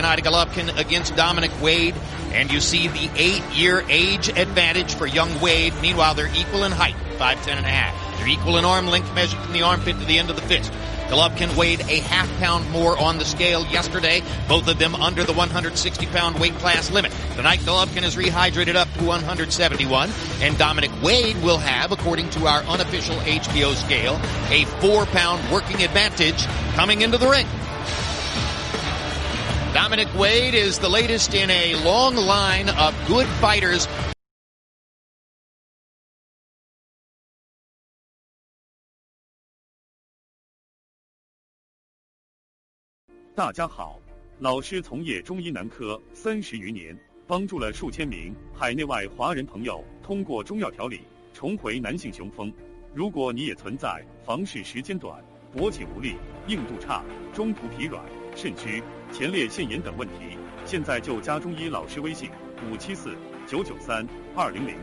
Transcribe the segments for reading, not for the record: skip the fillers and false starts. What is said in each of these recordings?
Gennady Golovkin against Dominic Wade. And you see the 8-year age advantage for young Wade. Meanwhile, they're equal in height, 5'10.5". They're equal in arm length measured from the armpit to the end of the fist. Golovkin weighed a half-pound more on the scale yesterday, both of them under the 160-pound weight class limit. Tonight, Golovkin is rehydrated up to 171, and Dominic Wade will have, according to our unofficial HBO scale, a 4-pound working advantage coming into the ring. Dominic Wade is the latest in a long line of good fighters. 大家好，老师从业中医男科30余年，帮助了数千名海内外华人朋友通过中药调理重回男性雄风。如果你也存在房事时间短、勃起无力、硬度差、中途疲软、肾虚、前列腺炎等问题，现在就加中医老师微信574-993-200，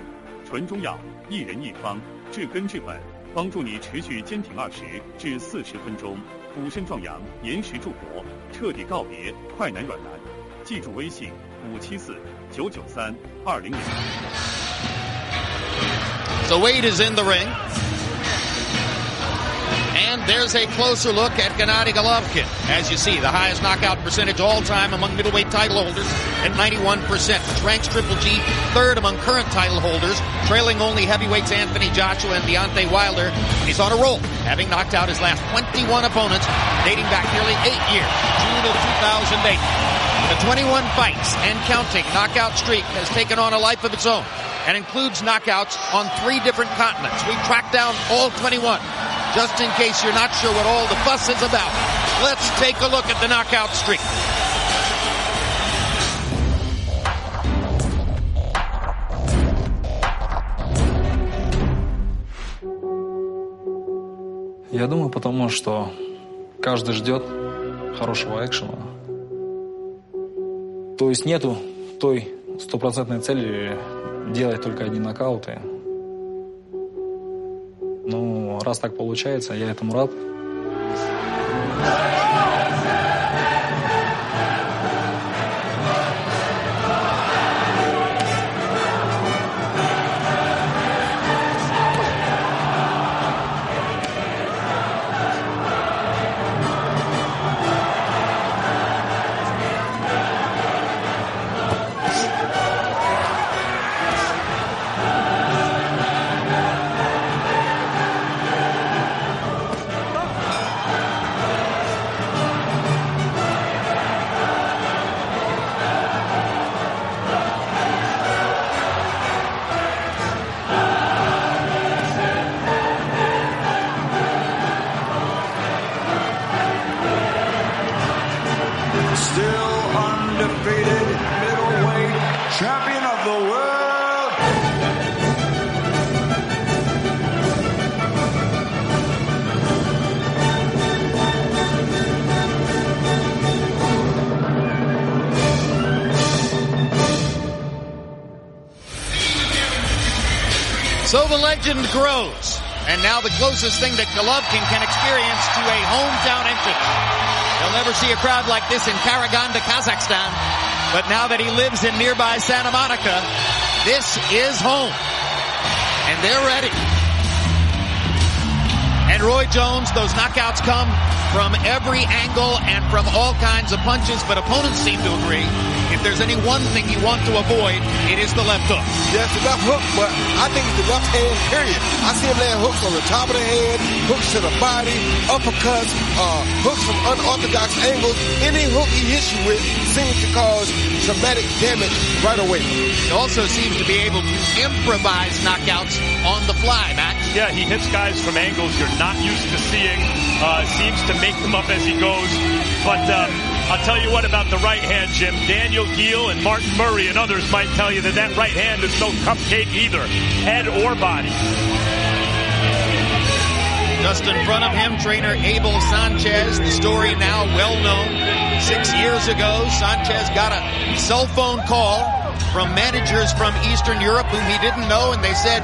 纯中药，一人一方，治根治本，帮助你持续坚挺20至40分钟，补肾壮阳，延时助勃，彻底告别快男软男。记住微信574-993-200。So Wade is in the ring. And there's a closer look at Gennady Golovkin. As you see, the highest knockout percentage all time among middleweight title holders at 91%, which ranks Triple G third among current title holders, trailing only heavyweights Anthony Joshua and Deontay Wilder. He's on a roll, having knocked out his last 21 opponents, dating back nearly 8 years, June of 2008. The 21 fights and counting knockout streak has taken on a life of its own and includes knockouts on 3 different continents. We tracked down all 21. Just in case you're not sure what all the fuss is about, let's take a look at the knockout streak. Я думаю, потому что каждый ждет хорошего экшена. То есть нету той стопроцентной цели делать только одни нокауты. Ну, раз так получается, я этому рад. So the legend grows, and now the closest thing that Golovkin can experience to a hometown entrance. He'll never see a crowd like this in Karaganda, Kazakhstan, but now that he lives in nearby Santa Monica, this is home, and they're ready. And Roy Jones, those knockouts come from every angle and from all kinds of punches, but opponents seem to agree if there's any one thing you want to avoid, it is the left hook. Yeah, it's the left hook, but I think it's the left hand, period. I see him laying hooks on the top of the head, hooks to the body, uppercuts, hooks from unorthodox angles. Any hook he hits you with seems to cause traumatic damage right away. He also seems to be able to improvise knockouts on the fly, Max. Yeah, he hits guys from angles you're not used to seeing. Seems to make them up as he goes. But I'll tell you what about the right hand, Jim. Daniel Geale and Martin Murray and others might tell you that that right hand is no cupcake either, head or body. Just in front of him, trainer Abel Sanchez. The story now well known. 6 years ago, Sanchez got a cell phone call from managers from Eastern Europe whom he didn't know, and they said,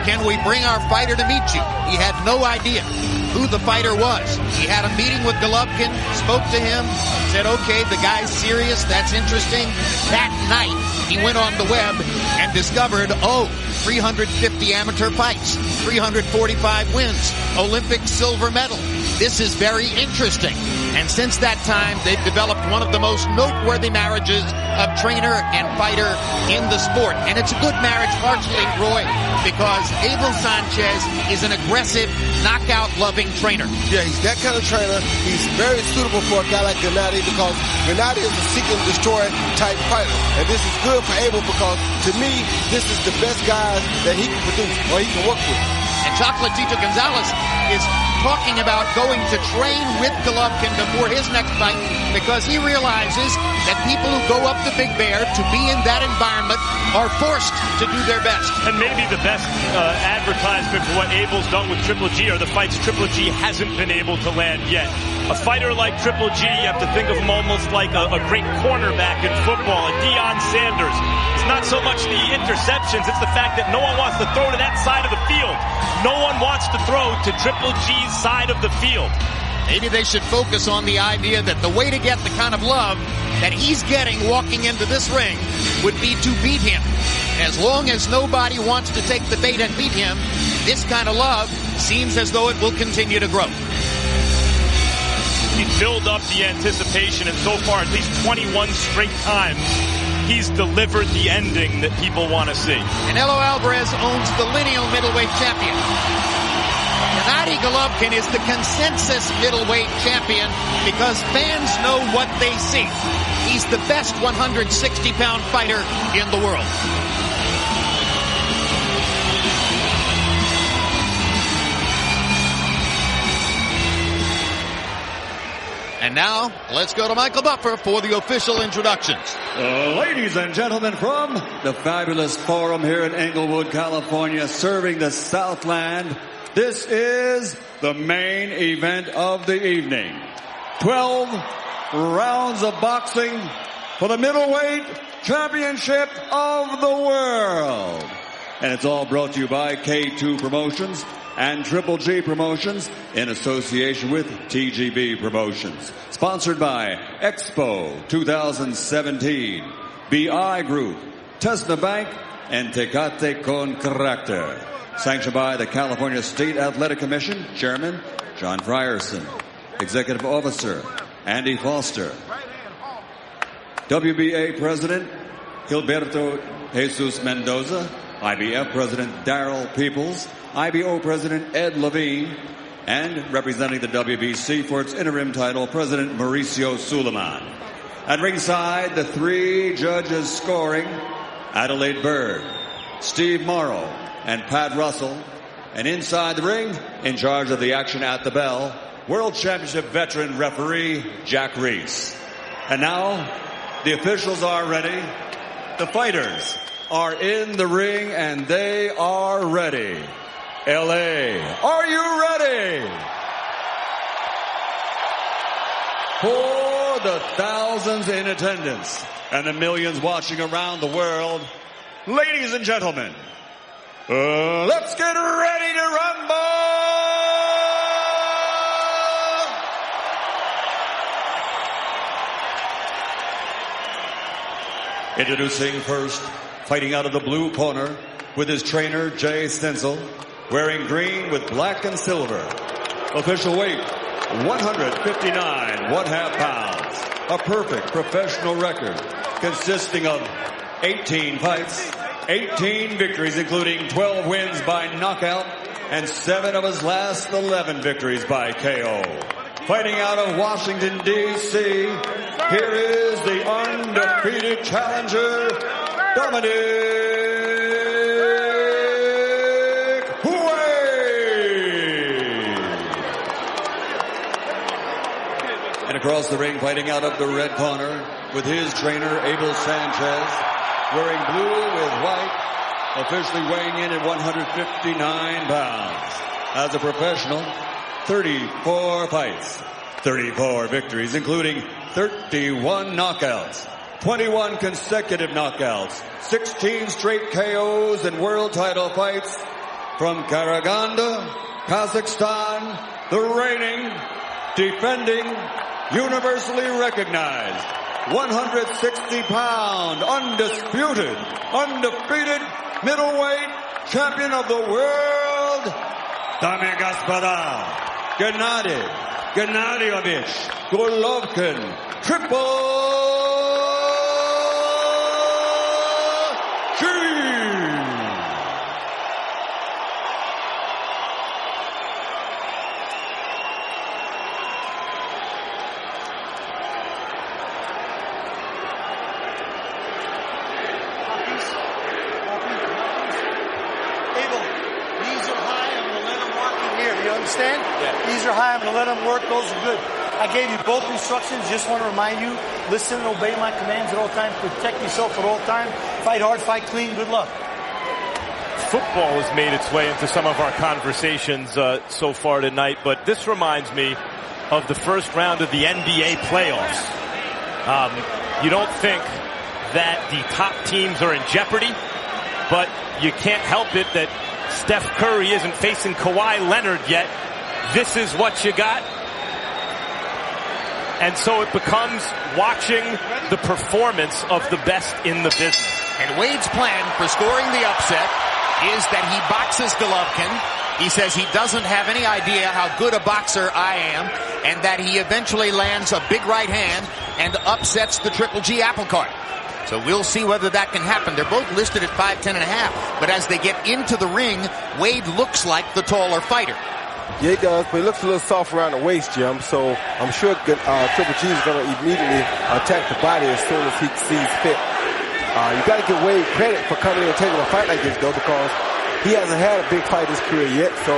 can we bring our fighter to meet you? He had no idea who the fighter was. He had a meeting with Golovkin, spoke to him, said, okay, the guy's serious, that's interesting. That night, he went on the web and discovered, 350 amateur fights, 345 wins, Olympic silver medal. This is very interesting. And since that time, they've developed one of the most noteworthy marriages of trainer and fighter in the sport. And it's a good marriage, partially, Roy, because Abel Sanchez is an aggressive, knockout-loving trainer. Yeah, he's that kind of trainer. He's very suitable for a guy like Gennady because Gennady is a seek and destroy type fighter. And this is good for Abel because, to me, this is the best guys that he can produce or he can work with. And Chocolatito Gonzalez is talking about going to train with Golovkin before his next fight because he realizes that people who go up to Big Bear to be in that environment are forced to do their best. And maybe the best advertisement for what Abel's done with Triple G are the fights Triple G hasn't been able to land yet. A fighter like Triple G, you have to think of him almost like a great cornerback in football, a Deion Sanders. It's not so much the interceptions, it's the fact that no one wants to throw to that side of the field. No one wants to throw to Triple G's side of the field. Maybe they should focus on the idea that the way to get the kind of love that he's getting walking into this ring would be to beat him. As long as nobody wants to take the bait and beat him, this kind of love seems as though it will continue to grow. He built up the anticipation, and so far, at least 21 straight times, he's delivered the ending that people want to see. Canelo Alvarez owns the lineal middleweight champion. Gennady Golovkin is the consensus middleweight champion because fans know what they see. He's the best 160-pound fighter in the world. And now, let's go to Michael Buffer for the official introductions. Ladies and gentlemen, from the fabulous forum here in Englewood, California, serving the Southland, this is the main event of the evening. 12 rounds of boxing for the middleweight championship of the world. And it's all brought to you by K2 Promotions and Triple G Promotions in association with TGB Promotions. Sponsored by Expo 2017, BI Group, Tesla Bank, and Tecate Con Carácter. Sanctioned by the California State Athletic Commission, Chairman John Frierson, Executive Officer Andy Foster, WBA President Gilberto Jesus Mendoza, IBF President Darrell Peoples, IBO President Ed Levine, and representing the WBC for its interim title, President Mauricio Suleiman. At ringside, the three judges scoring, Adelaide Bird, Steve Morrow, and Pat Russell. And inside the ring, in charge of the action at the bell, World Championship veteran referee Jack Reese. And now, the officials are ready. The fighters are in the ring, and they are ready. LA, are you ready? For the thousands in attendance and the millions watching around the world, ladies and gentlemen, let's get ready to rumble! Introducing first, fighting out of the blue corner with his trainer Jay Stencil, wearing green with black and silver. Official weight, 159 1/2 pounds. A perfect professional record consisting of 18 fights, 18 victories, including 12 wins by knockout and 7 of his last 11 victories by KO. Fighting out of Washington, D.C., here is the undefeated challenger, Dominic. Across the ring, fighting out of the red corner with his trainer, Abel Sanchez, wearing blue with white, officially weighing in at 159 pounds. As a professional, 34 fights, 34 victories, including 31 knockouts, 21 consecutive knockouts, 16 straight KOs and world title fights, from Karaganda, Kazakhstan, the reigning, defending, universally recognized, 160-pound, undisputed, undefeated middleweight champion of the world, Dame y Gospoda, Gennadievich Golovkin, Triple G. Understand? Yeah. These are high. I'm going to let them work. Those are good. I gave you both instructions. Just want to remind you, listen and obey my commands at all times. Protect yourself at all times. Fight hard, fight clean. Good luck. Football has made its way into some of our conversations so far tonight, but this reminds me of the first round of the NBA playoffs. You don't think that the top teams are in jeopardy, but you can't help it that Steph Curry isn't facing Kawhi Leonard yet. This is what you got. And so it becomes watching the performance of the best in the business. And Wade's plan for scoring the upset is that he boxes Golovkin. He says he doesn't have any idea how good a boxer I am, and that he eventually lands a big right hand and upsets the Triple G apple cart. So we'll see whether that can happen. They're both listed at 5'10 and a half, but as they get into the ring, Wade looks like the taller fighter. Yeah, he does, but he looks a little soft around the waist, Jim, so I'm sure Triple G is going to immediately attack the body as soon as he sees fit. You got to give Wade credit for coming in and taking a fight like this, though, because he hasn't had a big fight in his career yet, so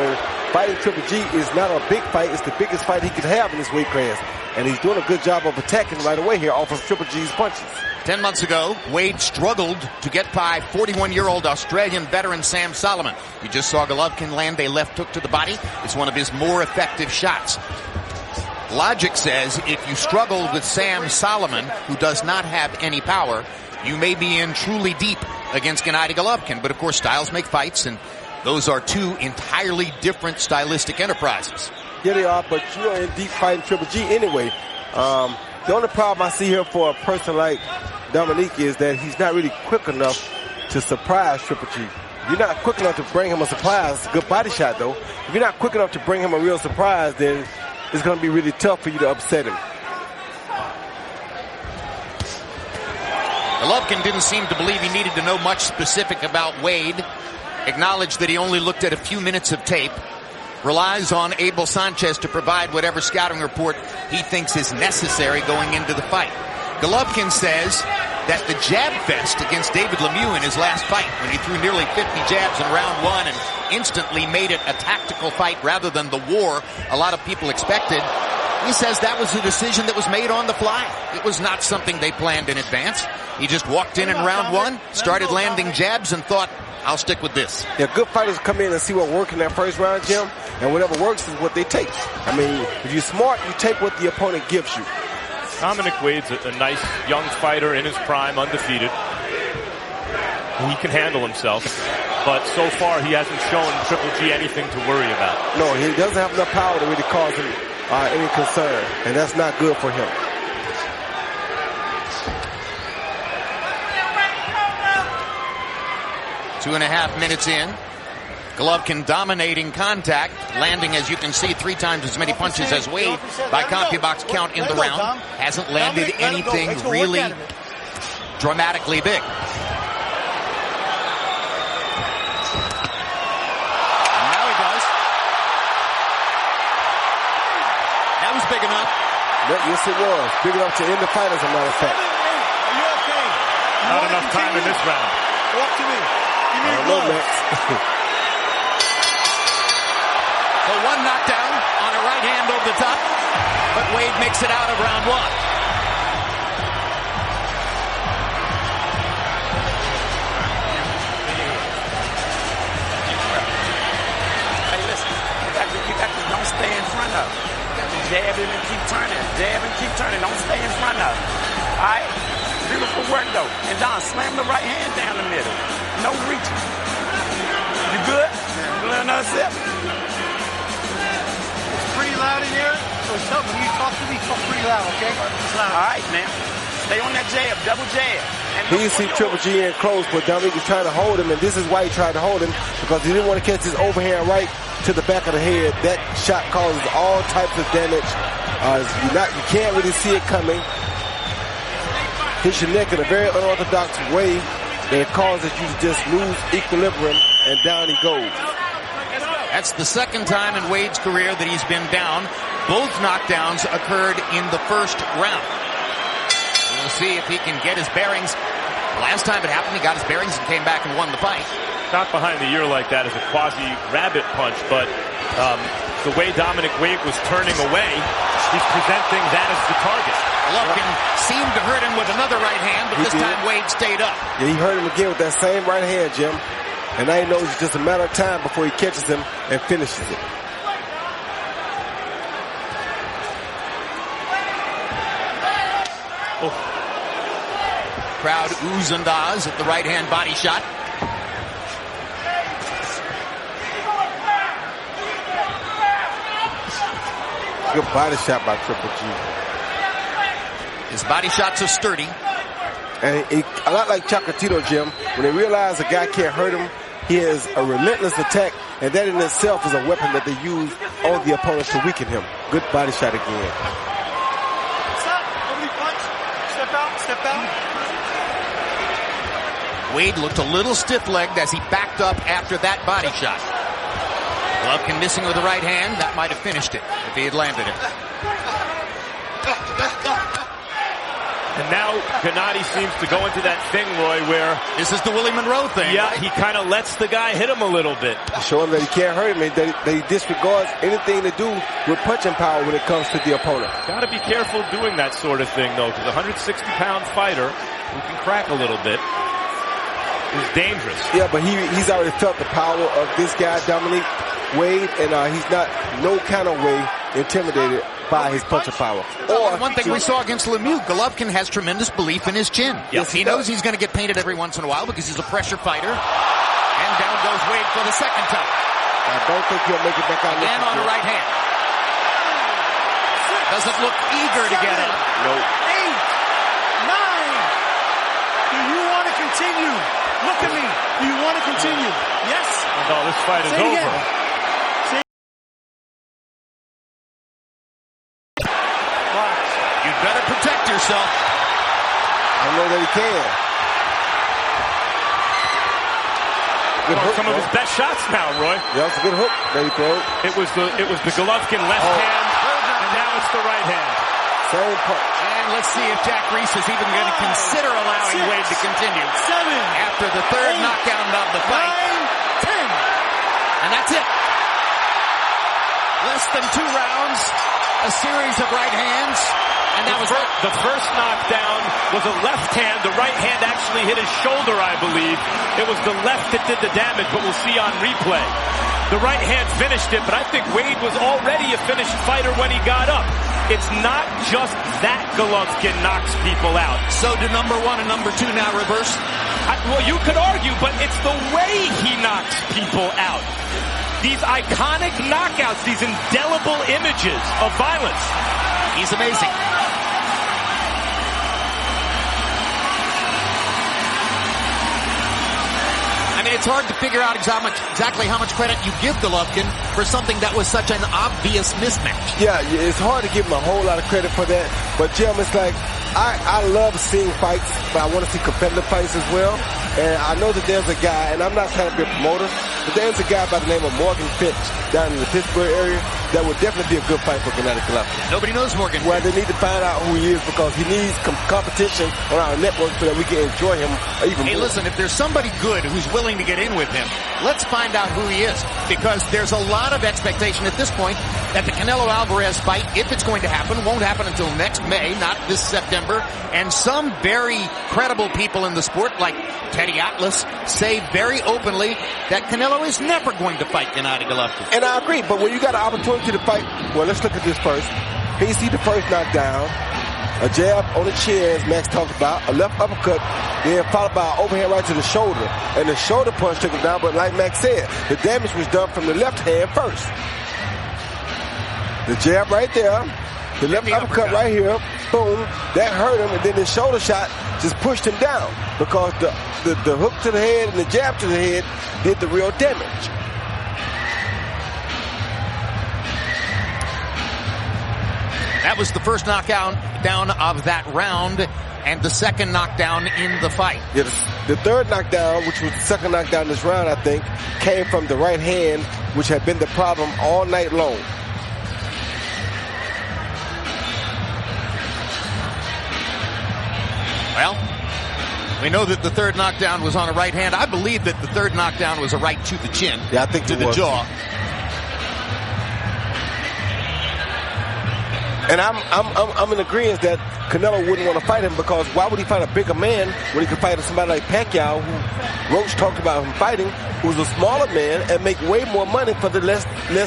fighting Triple G is not a big fight. It's the biggest fight he could have in this weight class, and he's doing a good job of attacking right away here off of Triple G's punches. 10 months ago, Wade struggled to get by 41-year-old Australian veteran Sam Solomon. You just saw Golovkin land a left hook to the body. It's one of his more effective shots. Logic says if you struggle with Sam Solomon, who does not have any power, you may be in truly deep against Gennady Golovkin. But of course, styles make fights, and those are two entirely different stylistic enterprises. Yeah, they are, but you're in deep fighting Triple G anyway. The only problem I see here for a person like Dominique is that he's not really quick enough to surprise Triple G. If you're not quick enough to bring him a surprise, it's a good body shot though. If you're not quick enough to bring him a real surprise, then it's going to be really tough for you to upset him. Golovkin didn't seem to believe he needed to know much specific about Wade. Acknowledged that he only looked at a few minutes of tape. Relies on Abel Sanchez to provide whatever scouting report he thinks is necessary going into the fight. Golovkin says that the jab fest against David Lemieux in his last fight, when he threw nearly 50 jabs in round one and instantly made it a tactical fight rather than the war a lot of people expected, he says that was a decision that was made on the fly. It was not something they planned in advance. He just walked in round one, started landing jabs, and thought, I'll stick with this. Yeah, good fighters come in and see what worked in that first round, Jim, and whatever works is what they take. I mean, if you're smart, you take what the opponent gives you. Dominic Wade's a nice young fighter in his prime, undefeated. He can handle himself, but so far he hasn't shown Triple G anything to worry about. No, he doesn't have enough power to really cause him any concern, and that's not good for him. Two and a half minutes in. Golovkin dominating contact, landing, as you can see, 3 times as many punches as Wade by CompuBox count in the round. Hasn't landed anything really dramatically big. And now he does. That was big enough. Yes, it was. Big enough to end the fight, as a matter of fact. Are you okay? Not enough time in this round. Walk to me. Give me your gloves. So one knockdown on a right hand over the top, but Wade makes it out of round one. Hey, listen, you got to don't stay in front of. Jab him and keep turning. Jab and keep turning. Don't stay in front of. All right? Beautiful work, though. And Don, slam the right hand down the middle. No reaching. You good? That's it. It's pretty loud in here. So tell me, when you talk to me, talk pretty loud, okay? It's loud. All right, man. Stay on that jab, double jab. He you see Triple G in close, but Dominique was trying to hold him, and this is why he tried to hold him, because he didn't want to catch his overhand right to the back of the head. That shot causes all types of damage. You can't really see it coming. Hits your neck in a very unorthodox way, and it causes you to just lose equilibrium, and down he goes. That's the second time in Wade's career that he's been down. Both knockdowns occurred in the first round. We'll see if he can get his bearings. Last time it happened, he got his bearings and came back and won the fight. Not behind the ear like that as a quasi-rabbit punch, but the way Dominic Wade was turning away, he's presenting that as the target. Golovkin seemed to hurt him with another right hand, but this time Wade stayed up. Yeah, he hurt him again with that same right hand, Jim. And now he knows it's just a matter of time before he catches him and finishes it. Oh. Crowd oohs and ahs at the right-hand body shot. Good body shot by Triple G. His body shots are sturdy. And a lot like Chocolatito, Jim, when they realize a guy can't hurt him, he has a relentless attack, and that in itself is a weapon that they use on the opponent to weaken him. Good body shot again. Stop. Nobody punch. Step out. Step out. Wade looked a little stiff-legged as he backed up after that body shot. Golovkin missing with the right hand. That might have finished it if he had landed it. And now Gennady seems to go into that thing, Roy, where this is the Willie Monroe thing. Yeah, right? He kind of lets the guy hit him a little bit. Show him that he can't hurt him, and that he disregards anything to do with punching power when it comes to the opponent. Got to be careful doing that sort of thing, though, because a 160-pound fighter who can crack a little bit is dangerous. Yeah, but he's already felt the power of this guy, Dominic Wade, and he's not no kind of way intimidated by his punching power. Or one thing we saw against Lemieux, Golovkin has tremendous belief in his chin. Yes, he knows he's going to get painted every once in a while because he's a pressure fighter. And down goes Wade for the second time. I don't think he'll make it back on again on the right hand. Doesn't look eager to get up. Nope. 8, 9. Do you want to continue? Look at me. Do you want to continue? Yes. No, this fight is over. You'd better protect yourself. I know that he can. Good hook, some of his best shots now, Roy. Yeah, it's a good hook that he threw. It was the Golovkin left hand, and now it's the right hand. Same punch. And let's see if Jack Reese is even going to consider allowing Wade to continue. 7. After the third knockdown of the fight. 9, 10. And that's it. Less than 2 rounds. A series of right hands. And that was the first knockdown was a left hand. The right hand actually hit his shoulder, I believe. It was the left that did the damage, but we'll see on replay. The right hand finished it, but I think Wade was already a finished fighter when he got up. It's not just that Golovkin knocks people out. So do number 1 and number 2 now reverse? Well, you could argue, but it's the way he knocks people out. These iconic knockouts, these indelible images of violence. He's amazing. I mean, it's hard to figure out exactly how much credit you give Golovkin for something that was such an obvious mismatch. Yeah, it's hard to give him a whole lot of credit for that. But, Jim, it's like, I love seeing fights, but I want to see competitive fights as well. And I know that there's a guy, and I'm not trying to be a promoter, but there's a guy by the name of Morgan Fitch down in the Pittsburgh area that would definitely be a good fight for Gennady Golovkin. Nobody knows Morgan. Well, they need to find out who he is because he needs competition on our network so that we can enjoy him even more. Hey, listen, if there's somebody good who's willing to get in with him, let's find out who he is because there's a lot of expectation at this point that the Canelo-Alvarez fight, if it's going to happen, won't happen until next May, not this September. And some very credible people in the sport, like Teddy Atlas, say very openly that Canelo is never going to fight Gennady Golovkin. And I agree, but when you got an opportunity to fight, well, let's look at this first. He see the first knockdown. a jab on the chin, as Max talked about, a left uppercut, then followed by an overhand right to the shoulder. And the shoulder punch took him down, but like Max said, the damage was done from the left hand first. The jab right there, the left uppercut right here, boom, that hurt him, and then the shoulder shot just pushed him down because the hook to the head and the jab to the head did the real damage. That was the first knockdown of that round and the second knockdown in the fight. Yeah, the third knockdown, which was the second knockdown in this round, I think, came from the right hand, which had been the problem all night long. Well, we know that the third knockdown was on a right hand. I believe that the third knockdown was a right to the chin. Yeah, I think to the jaw. And I'm in agreement that Canelo wouldn't want to fight him, because why would he fight a bigger man when he could fight somebody like Pacquiao, who Roach talked about him fighting, who's a smaller man and make way more money for the less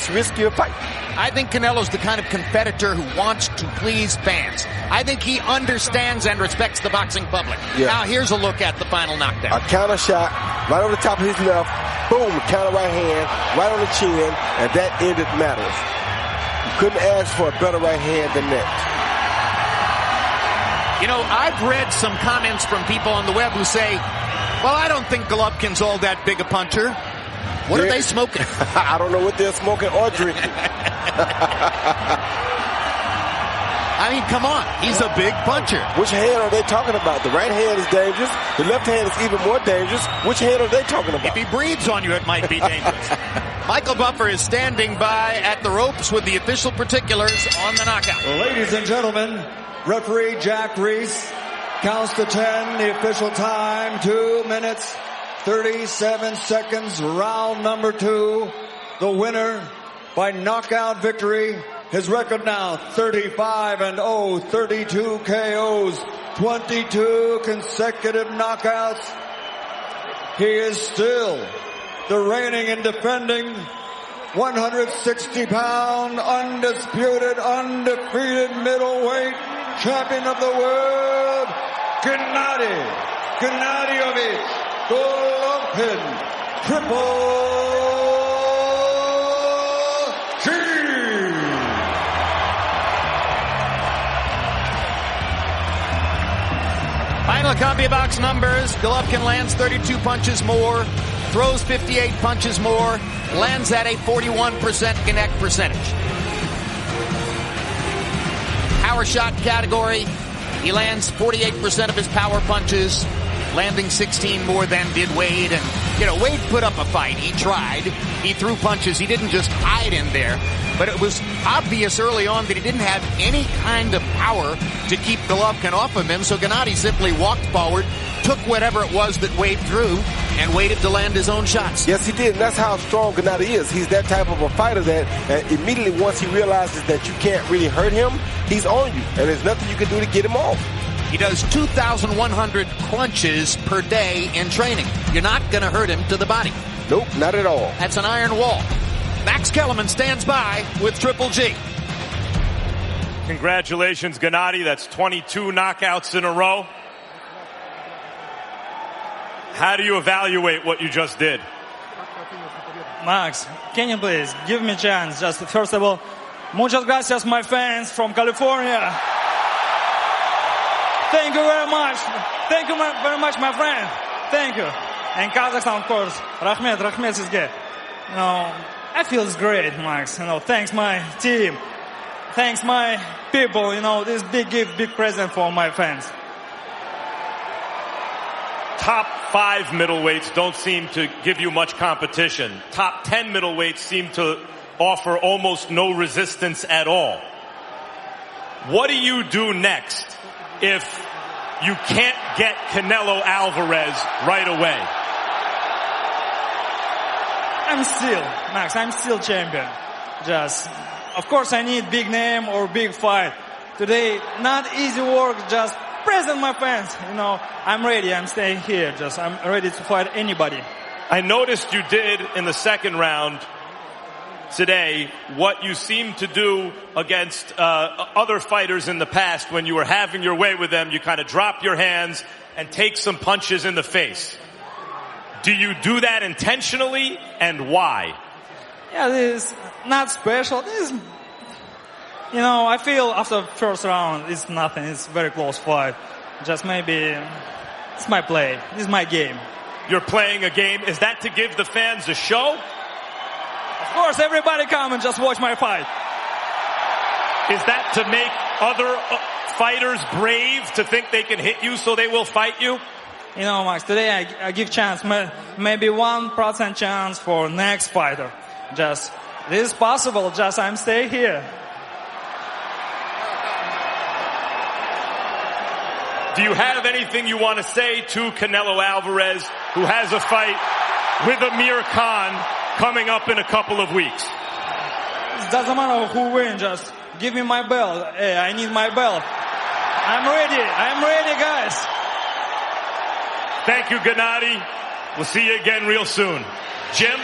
riskier fight. I think Canelo's the kind of competitor who wants to please fans. I think he understands and respects the boxing public. Yeah. Now here's a look at the final knockdown. A counter shot right on the top of his left, boom, counter right hand, right on the chin, and that ended matters. You couldn't ask for a better right hand than that. You know, I've read some comments from people on the web who say, well, I don't think Golovkin's all that big a puncher. What are they smoking? I don't know what they're smoking or drinking. I mean, come on. He's a big puncher. Which hand are they talking about? The right hand is dangerous. The left hand is even more dangerous. Which hand are they talking about? If he breathes on you, it might be dangerous. Michael Buffer is standing by at the ropes with the official particulars on the knockout. Ladies and gentlemen, referee Jack Reese counts to 10. The official time, 2 minutes, 37 seconds, round number 2. The winner by knockout victory. His record now 35-0, 32 KOs, 22 consecutive knockouts. He is still the reigning and defending 160-pound undisputed, undefeated middleweight champion of the world, Gennady Golovkin, Triple G. Final CompuBox numbers. Golovkin lands 32 punches more, throws 58 punches more, lands at a 41% connect percentage. Power shot category, he lands 48% of his power punches, landing 16 more than did Wade. And, you know, Wade put up a fight. He tried. He threw punches. He didn't just hide in there. But it was obvious early on that he didn't have any kind of power to keep Golovkin off of him. So Gennady simply walked forward, took whatever it was that Wade threw, and waited to land his own shots. Yes, he did. And that's how strong Gennady is. He's that type of a fighter that immediately once he realizes that you can't really hurt him, he's on you. And there's nothing you can do to get him off. He does 2,100 crunches per day in training. You're not going to hurt him to the body. Nope, not at all. That's an iron wall. Max Kellerman stands by with Triple G. Congratulations, Gennady. That's 22 knockouts in a row. How do you evaluate what you just did? Max, can you please give me a chance? Just first of all, muchas gracias, my fans from California. Thank you very much. Thank you very much, my friend. Thank you. And Kazakhstan, of course. Rahmet is good. You know, I feel great, Max. You know, thanks my team. Thanks my people. You know, this big gift, big present for my fans. Top 5 middleweights don't seem to give you much competition. Top 10 middleweights seem to offer almost no resistance at all. What do you do next if you can't get Canelo Alvarez right away? I'm still champion. Just, of course I need big name or big fight. Today, not easy work, just present my fans. You know, I'm ready, I'm staying here. I'm ready to fight anybody. I noticed you did in the second round today what you seem to do against other fighters in the past when you were having your way with them. You kind of drop your hands and take some punches in the face. Do you do that intentionally, and why? Yeah, this is not special. This is, I feel after first round it's nothing. It's a very close fight. Just maybe it's my play. This is my game. You're playing a game. Is that to give the fans a show? Of course, everybody come and just watch my fight. Is that to make other fighters brave to think they can hit you so they will fight you? Max, today I give chance, maybe 1% chance for next fighter. Just, this is possible, just I'm stay here. Do you have anything you want to say to Canelo Alvarez, who has a fight with Amir Khan coming up in a couple of weeks? It doesn't matter who wins, just give me my belt. Hey, I need my belt. I'm ready, guys. Thank you, Gennady. We'll see you again real soon. Jim?